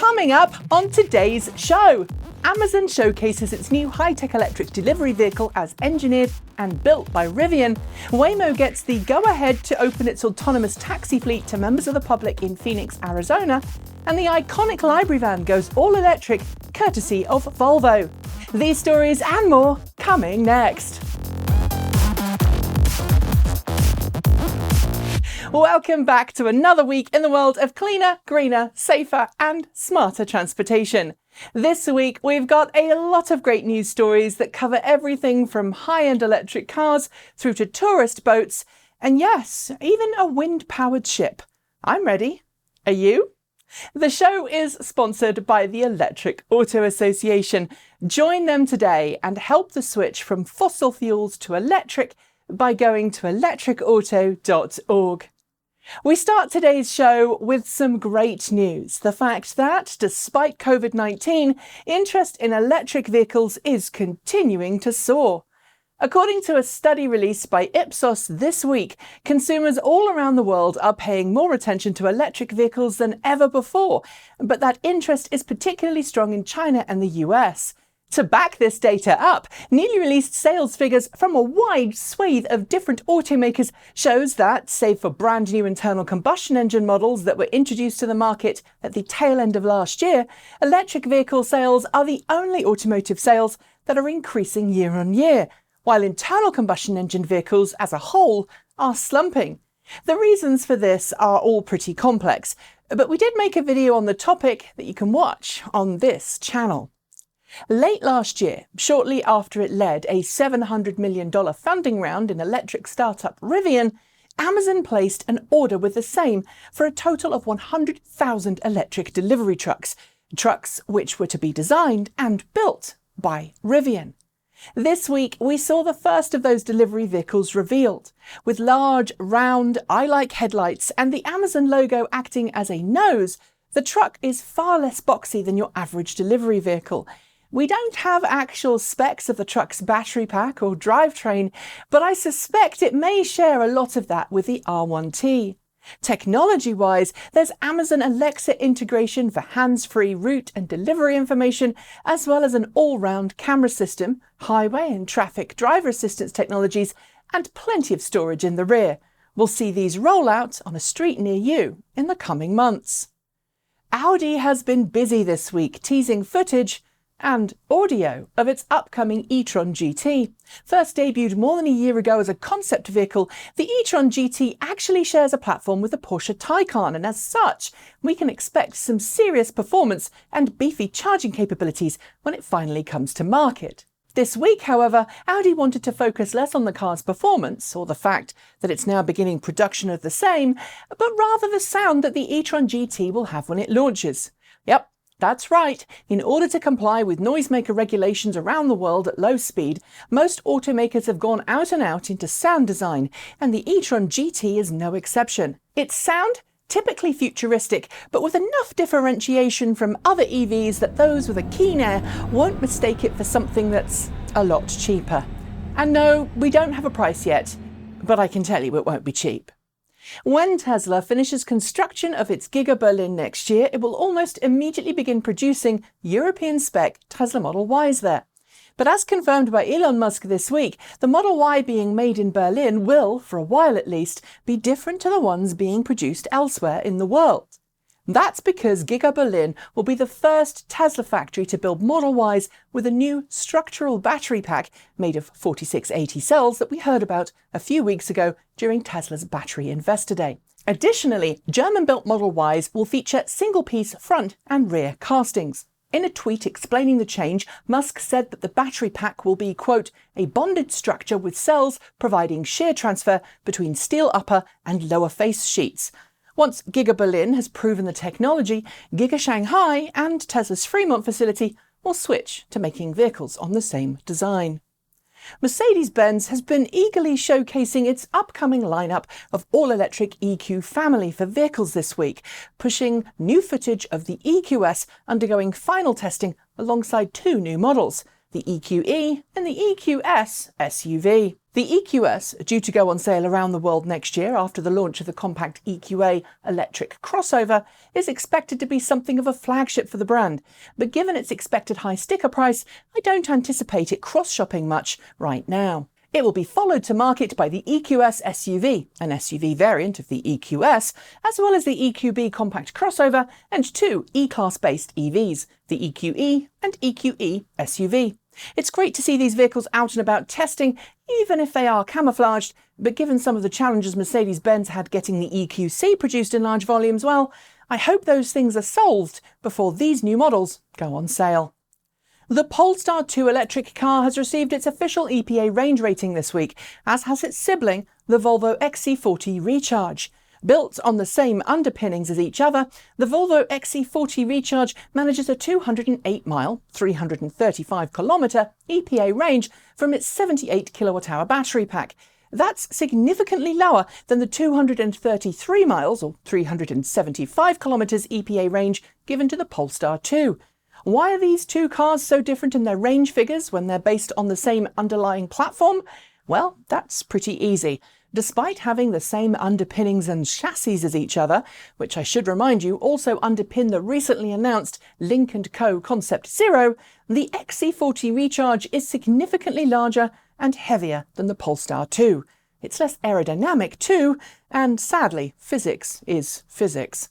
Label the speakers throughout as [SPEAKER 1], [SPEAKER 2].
[SPEAKER 1] Coming up on today's show, Amazon showcases its new high-tech electric delivery vehicle as engineered and built by Rivian. Waymo gets the go-ahead to open its autonomous taxi fleet to members of the public in Phoenix, Arizona. And the iconic library van goes all-electric, courtesy of Volvo. These stories and more coming next. Welcome back to another week in the world of cleaner, greener, safer and smarter transportation. This week we've got a lot of great news stories that cover everything from high-end electric cars through to tourist boats and yes, even a wind-powered ship. I'm ready. Are you? The show is sponsored by the Electric Auto Association. Join them today and help the switch from fossil fuels to electric by going to electricauto.org. We start today's show with some great news. The fact that, despite COVID-19, interest in electric vehicles is continuing to soar. According to a study released by Ipsos this week, consumers all around the world are paying more attention to electric vehicles than ever before, but that interest is particularly strong in China and the US. To back this data up, newly released sales figures from a wide swathe of different automakers shows that, save for brand new internal combustion engine models that were introduced to the market at the tail end of last year, electric vehicle sales are the only automotive sales that are increasing year on year, while internal combustion engine vehicles as a whole are slumping. The reasons for this are all pretty complex, but we did make a video on the topic that you can watch on this channel. Late last year, shortly after it led a $700 million funding round in electric startup Rivian, Amazon placed an order with the same for a total of 100,000 electric delivery trucks which were to be designed and built by Rivian. This week, we saw the first of those delivery vehicles revealed. With large, round, eye-like headlights and the Amazon logo acting as a nose, the truck is far less boxy than your average delivery vehicle. We don't have actual specs of the truck's battery pack or drivetrain, but I suspect it may share a lot of that with the R1T. Technology-wise, there's Amazon Alexa integration for hands-free route and delivery information, as well as an all-round camera system, highway and traffic driver assistance technologies, and plenty of storage in the rear. We'll see these roll out on a street near you in the coming months. Audi has been busy this week teasing footage and audio of its upcoming e-Tron GT. First debuted more than a year ago as a concept vehicle, the e-Tron GT actually shares a platform with the Porsche Taycan, and as such, we can expect some serious performance and beefy charging capabilities when it finally comes to market. This week, however, Audi wanted to focus less on the car's performance, or the fact that it's now beginning production of the same, but rather the sound that the e-Tron GT will have when it launches. Yep. That's right. In order to comply with noisemaker regulations around the world at low speed, most automakers have gone out and out into sound design, and the e-Tron GT is no exception. Its sound? Typically futuristic, but with enough differentiation from other EVs that those with a keen ear won't mistake it for something that's a lot cheaper. And no, we don't have a price yet, but I can tell you it won't be cheap. When Tesla finishes construction of its GigaBerlin next year, it will almost immediately begin producing European-spec Tesla Model Ys there. But as confirmed by Elon Musk this week, the Model Y being made in Berlin will, for a while at least, be different to the ones being produced elsewhere in the world. That's because GigaBerlin will be the first Tesla factory to build Model Ys with a new structural battery pack made of 4680 cells that we heard about a few weeks ago during Tesla's Battery Investor Day. Additionally, German-built Model Ys will feature single-piece front and rear castings. In a tweet explaining the change, Musk said that the battery pack will be, quote, a bonded structure with cells providing shear transfer between steel upper and lower face sheets. Once GigaBerlin has proven the technology, Giga Shanghai and Tesla's Fremont facility will switch to making vehicles on the same design. Mercedes-Benz has been eagerly showcasing its upcoming lineup of all-electric EQ family for vehicles this week, pushing new footage of the EQS undergoing final testing alongside two new models, the EQE and the EQS SUV. The EQS, due to go on sale around the world next year after the launch of the compact EQA electric crossover, is expected to be something of a flagship for the brand, but given its expected high sticker price, I don't anticipate it cross-shopping much right now. It will be followed to market by the EQS SUV, an SUV variant of the EQS, as well as the EQB compact crossover and two E-Class based EVs, the EQE and EQE SUV. It's great to see these vehicles out and about testing, even if they are camouflaged, but given some of the challenges Mercedes-Benz had getting the EQC produced in large volumes, well, I hope those things are solved before these new models go on sale. The Polestar 2 electric car has received its official EPA range rating this week, as has its sibling, the Volvo XC40 Recharge. Built on the same underpinnings as each other, the Volvo XC40 Recharge manages a 208-mile, 335-kilometre EPA range from its 78 kWh battery pack. That's significantly lower than the 233 miles, or 375 kilometres EPA range given to the Polestar 2. Why are these two cars so different in their range figures when they're based on the same underlying platform? Well, that's pretty easy. Despite having the same underpinnings and chassis as each other, which I should remind you also underpin the recently announced Lynk & Co Concept Zero, the XC40 Recharge is significantly larger and heavier than the Polestar 2. It's less aerodynamic too, and sadly, physics is physics.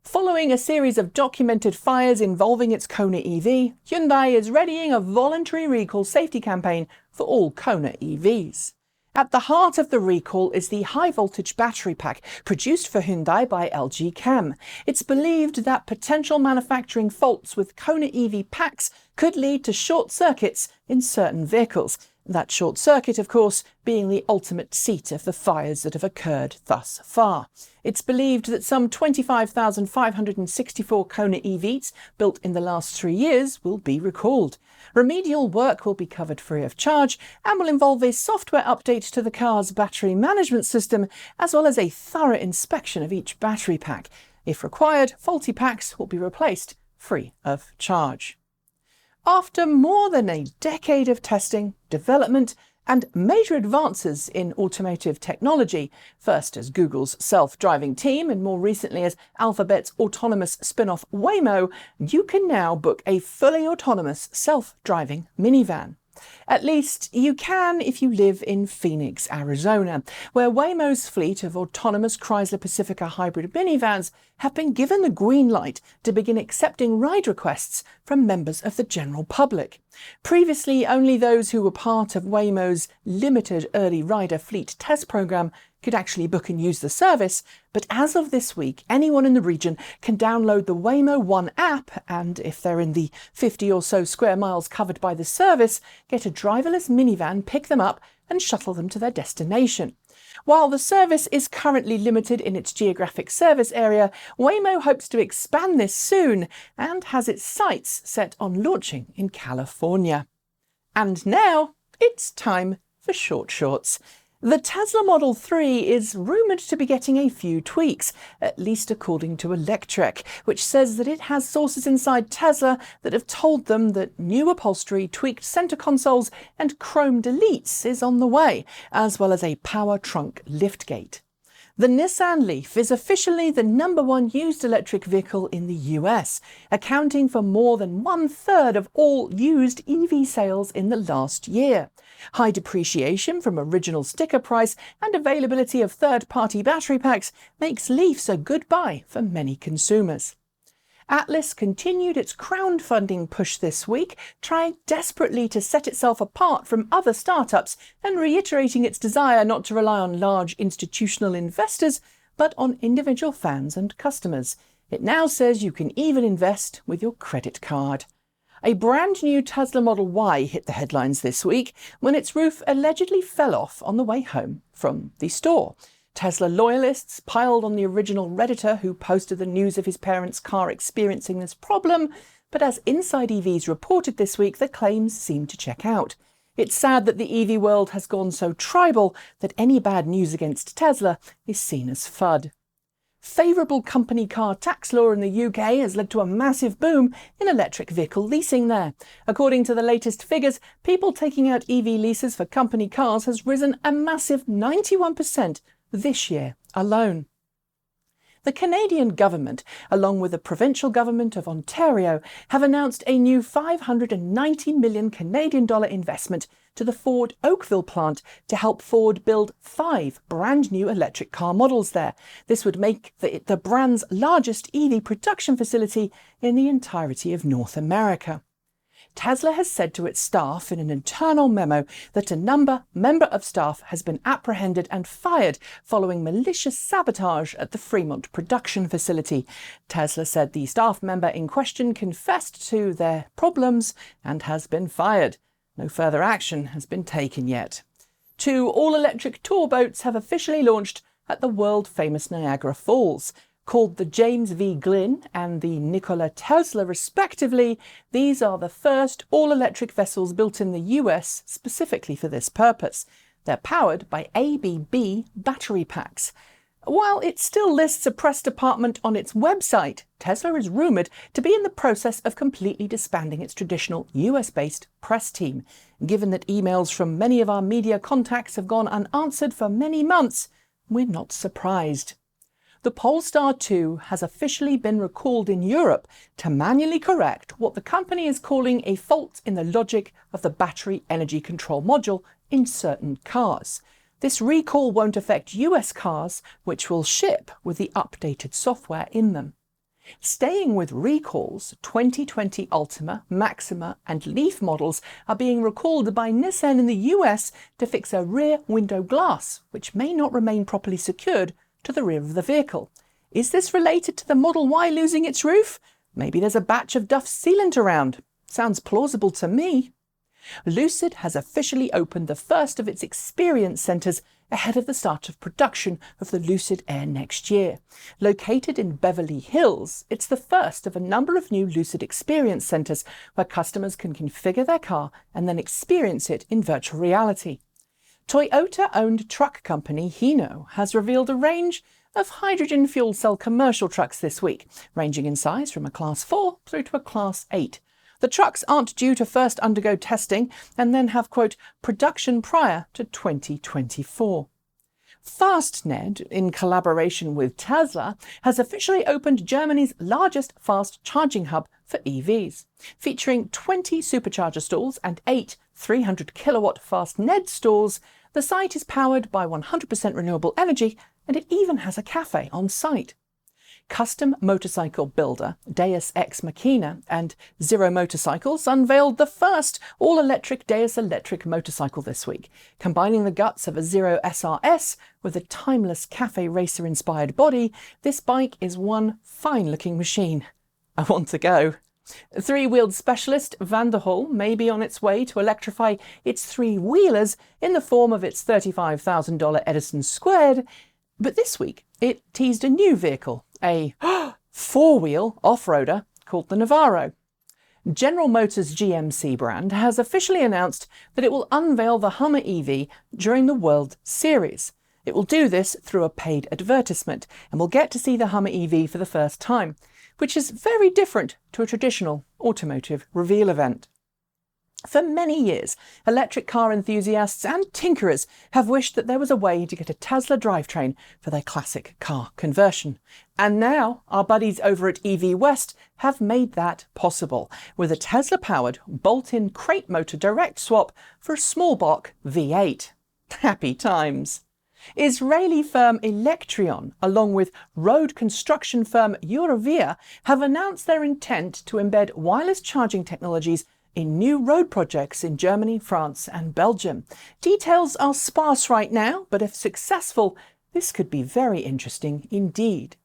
[SPEAKER 1] Following a series of documented fires involving its Kona EV, Hyundai is readying a voluntary recall safety campaign for all Kona EVs. At the heart of the recall is the high-voltage battery pack produced for Hyundai by LG Chem. It's believed that potential manufacturing faults with Kona EV packs could lead to short circuits in certain vehicles. That short circuit, of course, being the ultimate seat of the fires that have occurred thus far. It's believed that some 25,564 Kona EVs built in the last 3 years will be recalled. Remedial work will be covered free of charge and will involve a software update to the car's battery management system, as well as a thorough inspection of each battery pack. If required, faulty packs will be replaced free of charge. After more than a decade of testing, development, and major advances in automotive technology, first as Google's self-driving team and more recently as Alphabet's autonomous spin-off Waymo, you can now book a fully autonomous self-driving minivan. At least you can if you live in Phoenix, Arizona, where Waymo's fleet of autonomous Chrysler Pacifica hybrid minivans have been given the green light to begin accepting ride requests from members of the general public. Previously, only those who were part of Waymo's limited early rider fleet test program could actually book and use the service, but as of this week, anyone in the region can download the Waymo One app and, if they're in the 50 or so square miles covered by the service, get a driverless minivan, pick them up and shuttle them to their destination. While the service is currently limited in its geographic service area, Waymo hopes to expand this soon and has its sights set on launching in California. And now it's time for short shorts. The Tesla Model 3 is rumoured to be getting a few tweaks, at least according to Electreon, which says that it has sources inside Tesla that have told them that new upholstery, tweaked centre consoles and chrome deletes is on the way, as well as a power trunk liftgate. The Nissan Leaf is officially the #1 used electric vehicle in the US, accounting for more than 1/3 of all used EV sales in the last year. High depreciation from original sticker price and availability of third-party battery packs makes Leafs a good buy for many consumers. Atlis continued its crowdfunding push this week, trying desperately to set itself apart from other startups and reiterating its desire not to rely on large institutional investors, but on individual fans and customers. It now says you can even invest with your credit card. A brand new Tesla Model Y hit the headlines this week when its roof allegedly fell off on the way home from the store. Tesla loyalists piled on the original Redditor who posted the news of his parents' car experiencing this problem, but as Inside EVs reported this week, the claims seem to check out. It's sad that the EV world has gone so tribal that any bad news against Tesla is seen as FUD. Favourable company car tax law in the UK has led to a massive boom in electric vehicle leasing there. According to the latest figures, people taking out EV leases for company cars has risen a massive 91% this year alone. The Canadian government, along with the provincial government of Ontario, have announced a new $590 million Canadian dollar investment to the Ford Oakville plant to help Ford build 5 brand new electric car models there. This would make the brand's largest EV production facility in the entirety of North America. Tesla has said to its staff in an internal memo that a member of staff has been apprehended and fired following malicious sabotage at the Fremont production facility. Tesla said the staff member in question confessed to their problems and has been fired. No further action has been taken yet. 2 all-electric tour boats have officially launched at the world-famous Niagara Falls. Called the James V. Glynn and the Nikola Tesla respectively, these are the first all-electric vessels built in the US specifically for this purpose. They're powered by ABB battery packs. While it still lists a press department on its website, Tesla is rumoured to be in the process of completely disbanding its traditional US-based press team. Given that emails from many of our media contacts have gone unanswered for many months, we're not surprised. The Polestar 2 has officially been recalled in Europe to manually correct what the company is calling a fault in the logic of the battery energy control module in certain cars. This recall won't affect US cars, which will ship with the updated software in them. Staying with recalls, 2020 Ultima, Maxima and Leaf models are being recalled by Nissan in the US to fix a rear window glass, which may not remain properly secured to the rear of the vehicle. Is this related to the Model Y losing its roof? Maybe there's a batch of Duff sealant around. Sounds plausible to me. Lucid has officially opened the first of its experience centres ahead of the start of production of the Lucid Air next year. Located in Beverley Hills, it's the first of a number of new Lucid experience centres where customers can configure their car and then experience it in virtual reality. Toyota-owned truck company Hino has revealed a range of hydrogen fuel cell commercial trucks this week, ranging in size from a Class 4 through to a Class 8. The trucks aren't due to first undergo testing and then have, quote, production prior to 2024. Fastned, in collaboration with Tesla, has officially opened Germany's largest fast charging hub for EVs. Featuring 20 supercharger stalls and 8 300-kilowatt Fastned stalls, the site is powered by 100% renewable energy, and it even has a cafe on site. Custom motorcycle builder Deus Ex Machina and Zero Motorcycles unveiled the first all-electric Deus electric motorcycle this week. Combining the guts of a Zero SRS with a timeless cafe racer-inspired body, this bike is one fine-looking machine. I want to go. Three-wheeled specialist Vanderhall may be on its way to electrify its three-wheelers in the form of its $35,000 Edison Squared, but this week it teased a new vehicle, a four-wheel off-roader called the Navarro. General Motors' GMC brand has officially announced that it will unveil the Hummer EV during the World Series. It will do this through a paid advertisement, and we'll get to see the Hummer EV for the first time, which is very different to a traditional automotive reveal event. For many years, electric car enthusiasts and tinkerers have wished that there was a way to get a Tesla drivetrain for their classic car conversion. And now our buddies over at EVWest have made that possible with a Tesla-powered bolt-in crate motor direct swap for a small block V8. Happy times. Israeli firm Electreon, along with road construction firm Eurovia, have announced their intent to embed wireless charging technologies in new road projects in Germany, France and Belgium. Details are sparse right now, but if successful, this could be very interesting indeed.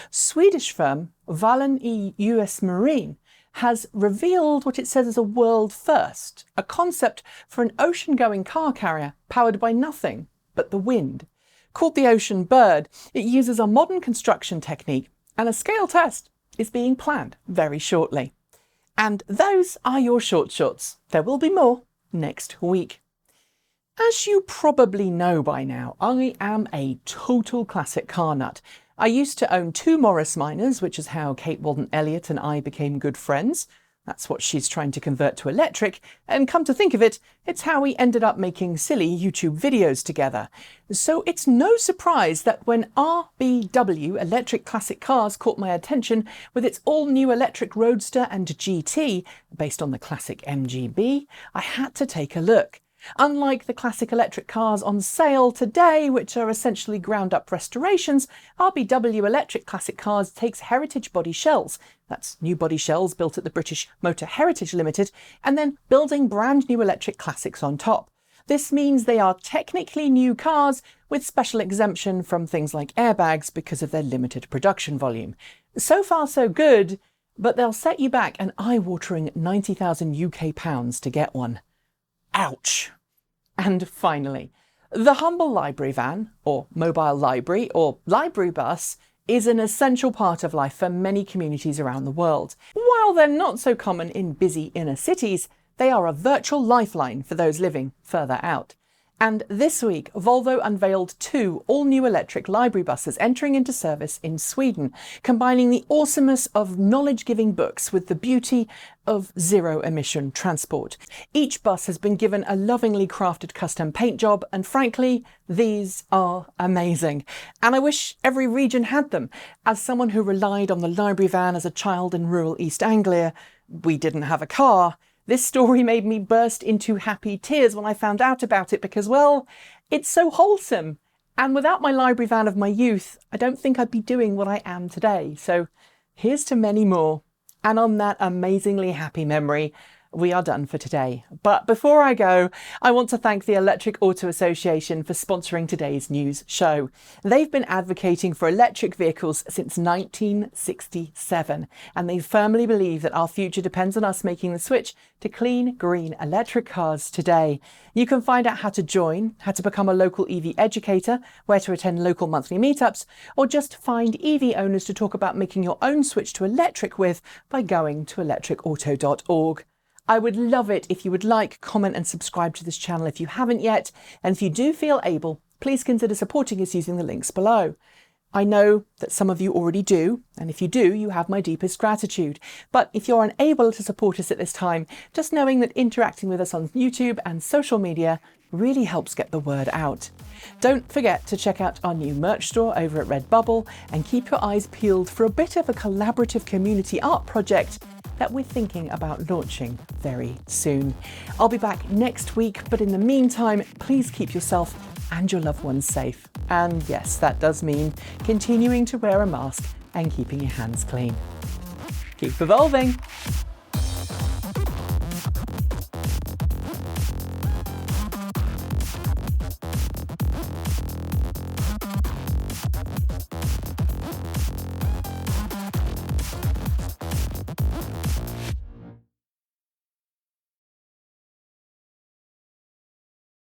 [SPEAKER 1] Swedish firm WalleniusMarine has revealed what it says is a world first, a concept for an ocean-going car carrier powered by nothing but the wind. Called the Ocean Bird, it uses a modern construction technique, and a scale test is being planned very shortly. And those are your short shorts. There will be more next week. As you probably know by now, I am a total classic car nut, I used to own 2 Morris Minors, which is how Kate Walden-Elliott and I became good friends. That's what she's trying to convert to electric, and come to think of it, it's how we ended up making silly YouTube videos together. So it's no surprise that when RBW Electric Classic Cars caught my attention with its all-new electric Roadster and GT, based on the classic MGB, I had to take a look. Unlike the classic electric cars on sale today, which are essentially ground-up restorations, RBW Electric Classic Cars takes heritage body shells, that's new body shells built at the British Motor Heritage Limited, and then building brand new electric classics on top. This means they are technically new cars with special exemption from things like airbags because of their limited production volume. So far so good, but they'll set you back an eye-watering £90,000 UK to get one. Ouch! And finally, the humble library van, or mobile library, or library bus, is an essential part of life for many communities around the world. While they're not so common in busy inner cities, they are a virtual lifeline for those living further out. And this week, Volvo unveiled 2 all-new electric library buses entering into service in Sweden, combining the awesomeness of knowledge-giving books with the beauty of zero-emission transport. Each bus has been given a lovingly crafted custom paint job, and frankly, these are amazing. And I wish every region had them. As someone who relied on the library van as a child in rural East Anglia, we didn't have a car. This story made me burst into happy tears when I found out about it because, well, it's so wholesome. And without my library van of my youth, I don't think I'd be doing what I am today. So here's to many more. And on that amazingly happy memory, we are done for today. But before I go, I want to thank the Electric Auto Association for sponsoring today's news show. They've been advocating for electric vehicles since 1967, and they firmly believe that our future depends on us making the switch to clean, green electric cars today. You can find out how to join, how to become a local EV educator, where to attend local monthly meetups, or just find EV owners to talk about making your own switch to electric with by going to electricauto.org. I would love it if you would like, comment and subscribe to this channel if you haven't yet, and if you do feel able, please consider supporting us using the links below. I know that some of you already do, and if you do, you have my deepest gratitude. But if you're unable to support us at this time, just knowing that interacting with us on YouTube and social media really helps get the word out. Don't forget to check out our new merch store over at Redbubble, and keep your eyes peeled for a bit of a collaborative community art project that we're thinking about launching very soon. I'll be back next week, but in the meantime, please keep yourself and your loved ones safe. And yes, that does mean continuing to wear a mask and keeping your hands clean. Keep evolving.